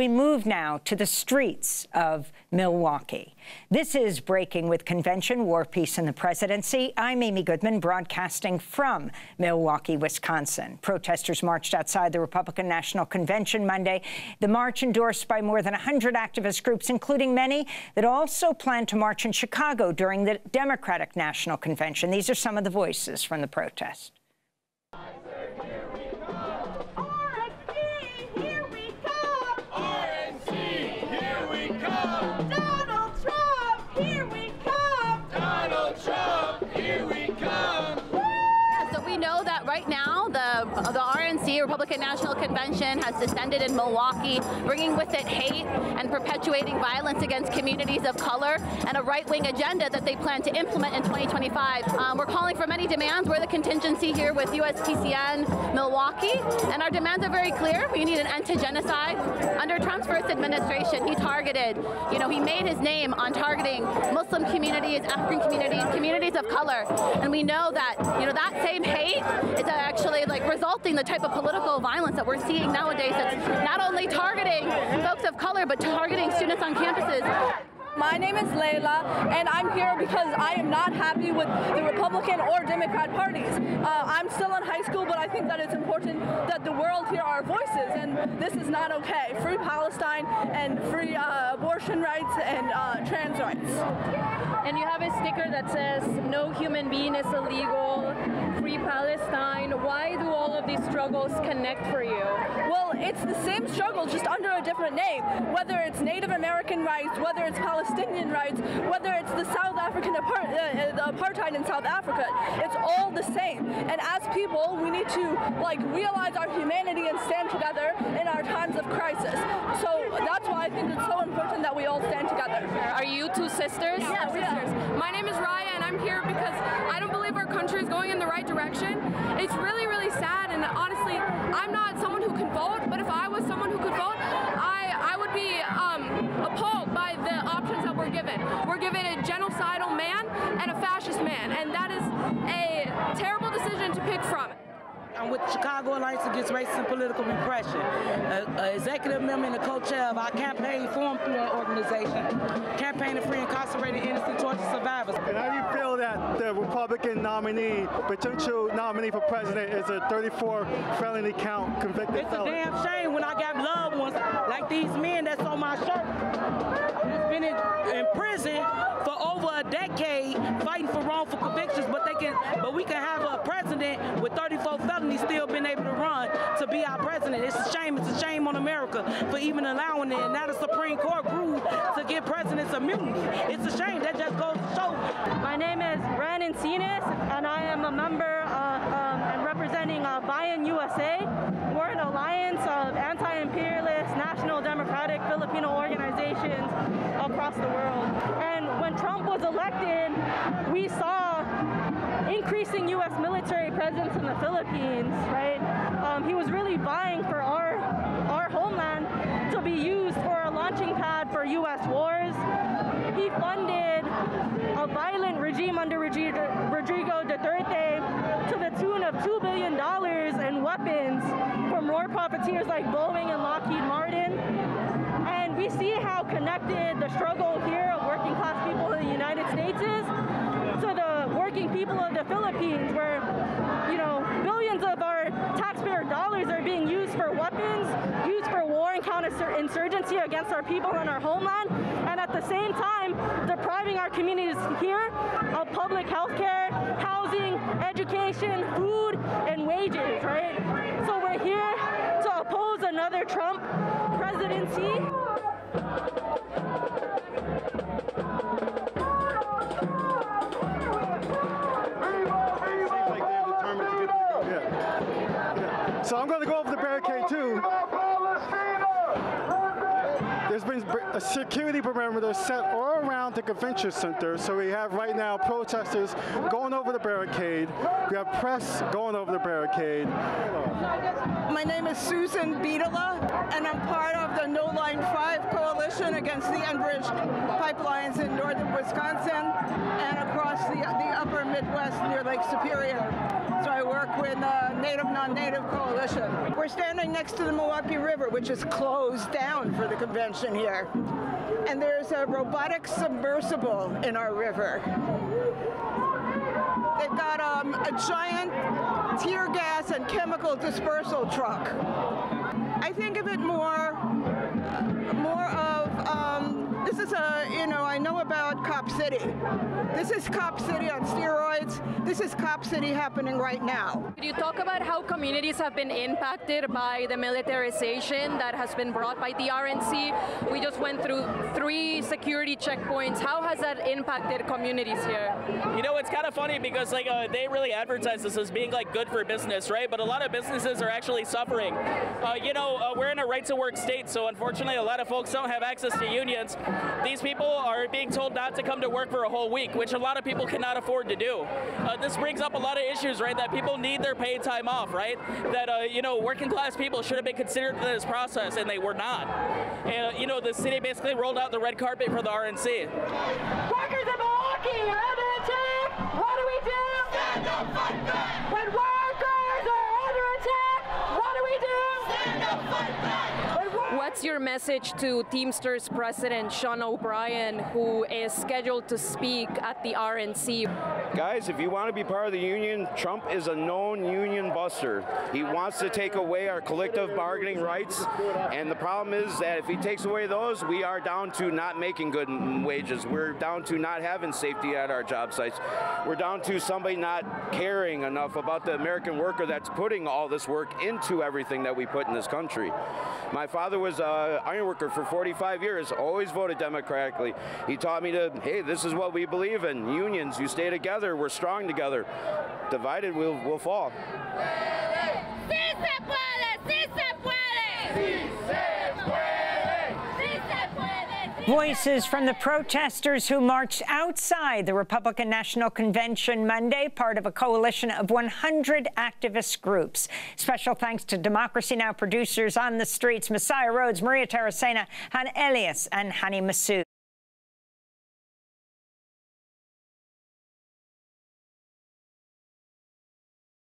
We move now to the streets of Milwaukee. This is Breaking with Convention, War, Peace, and the Presidency. I'm Amy Goodman, broadcasting from Milwaukee, Wisconsin. Protesters marched outside the Republican National Convention Monday. The march endorsed by more than 100 activist groups, including many that also plan to march in Chicago during the Democratic National Convention. These are some of the voices from the protest. Right now, the RNC, Republican National Convention, has descended in Milwaukee, bringing with it hate and perpetuating violence against communities of color and a right-wing agenda that they plan to implement in 2025. We're calling for many demands. We're the contingency here with USPCN Milwaukee, and our demands are very clear. We need an end to genocide. Under Trump's first administration, he targeted, he made his name on targeting Muslim communities, African communities, communities of color, and we know that, that same hate is actually resulting the type of political violence that we're seeing nowadays that's not only targeting folks of color, but targeting students on campuses. My name is Layla, and I'm here because I am not happy with the Republican or Democrat parties. I'm still in high school, but I think that it's important that the world hear our voices, and this is not okay. Free Palestine and free abortion rights and trans rights. And you have a sticker that says, "No human being is illegal, free Palestine." Why do all of these struggles connect for you? Well, it's the same struggle, just under a different name. Whether it's Native American rights, whether it's Palestinian rights, whether it's the South African apartheid in South Africa, it's all the same. And as people, we need to realize our humanity and stand together in our times of crisis. So that's why I think it's so important that we all stand together. Are you two sisters? Yeah, we're sisters. My name is Raya, and I'm here because I don't believe our country is going in the right direction. It's really, really sad, and honestly, I'm not someone who can vote, but if I was someone who could vote, I would be appalled by the options that we're given. We're given a genocidal man and a fascist man, and that is a terrible decision to pick from. I'm with the Chicago Alliance Against Racism and Political Repression, executive member and the co-chair of our campaign formed through that organization, campaign to free incarcerated innocent torture survivors. And how do you feel that the Republican nominee, potential nominee for president, is a 34 felony count convicted felon? It's a damn shame when I got loved ones like these men that's on my shirt, that's been in prison for over a decade fighting for wrongful convictions, but we can have a president with 34 felonies still been able to run to be our president. It's a shame. It's a shame on America for even allowing it. And now the Supreme Court grew to give presidents immunity. It's a shame. That just goes to show. My name is RNC, and I am a member and representing Bayan USA. We're an alliance of anti-imperialist, national democratic Filipino organizations across the world. And when Trump was elected, we saw increasing U.S. military presence in the Philippines, right? He was really vying for our homeland to be used for a launching pad for U.S. wars. He funded a violent regime under Rodrigo Duterte to the tune of $2 billion in weapons from war profiteers like Boeing and Lockheed Martin. And we see how connected the struggle here of working class people in the United States is to the working people of the Philippines, where, billions of our taxpayer dollars are being used for weapons, used for war and counterinsurgency against our people and our homeland, and at the same time, depriving our communities here of public health care, housing, education, food, and wages, right? So we're here to oppose another Trump presidency. So I'm going to go over the barricade too. There's been a security perimeter set all around the convention center. So we have right now protesters going over the barricade. We have press going over the barricade. My name is Susan Beadala, and I'm part of the No Line 5 coalition against the Enbridge pipelines in northern Wisconsin and across the upper Midwest near Lake Superior. So I work with the Native Non-Native Coalition. We're standing next to the Milwaukee River, which is closed down for the convention here. And there's a robotic submersible in our river. They've got a giant tear gas and chemical dispersal truck. I think of it more of, this is I know about Cop City. This is Cop City on steroids. This is Cop City happening right now. Could you talk about how communities have been impacted by the militarization that has been brought by the RNC? We just went through 3 security checkpoints. How has that impacted communities here? You know, it's kind of funny because they really advertise this as being good for business, right? But a lot of businesses are actually suffering. We're in a right-to-work state, so unfortunately a lot of folks don't have access to unions. These people are being told not to come to work for a whole week, which a lot of people cannot afford to do. This brings up a lot of issues, right? That people need their paid time off, right? That, working class people should have been considered in this process, and they were not. And, the city basically rolled out the red carpet for the RNC. Workers in Milwaukee are under attack! What do we do? Stand up, fight back! When workers are under attack, what do we do? Stand up, fight back! What's your message to Teamsters President Sean O'Brien, who is scheduled to speak at the RNC? Guys, if you want to be part of the union, Trump is a known union buster. He wants to take away our collective bargaining rights, and the problem is that if he takes away those, we are down to not making good wages. We're down to not having safety at our job sites. We're down to somebody not caring enough about the American worker that's putting all this work into everything that we put in this country. My father was an iron worker for 45 years, always voted democratically. He taught me hey, this is what we believe in. Unions, you stay together, we're strong together. Divided, we'll fall. Sí se puede, sí se puede. Sí se puede. Sí se puede. Voices from the protesters who marched outside the Republican National Convention Monday, part of a coalition of 100 activist groups. Special thanks to Democracy Now! Producers on the streets, Messiah Rhodes, Maria Taracena, Han Elias, and Hani Massoud.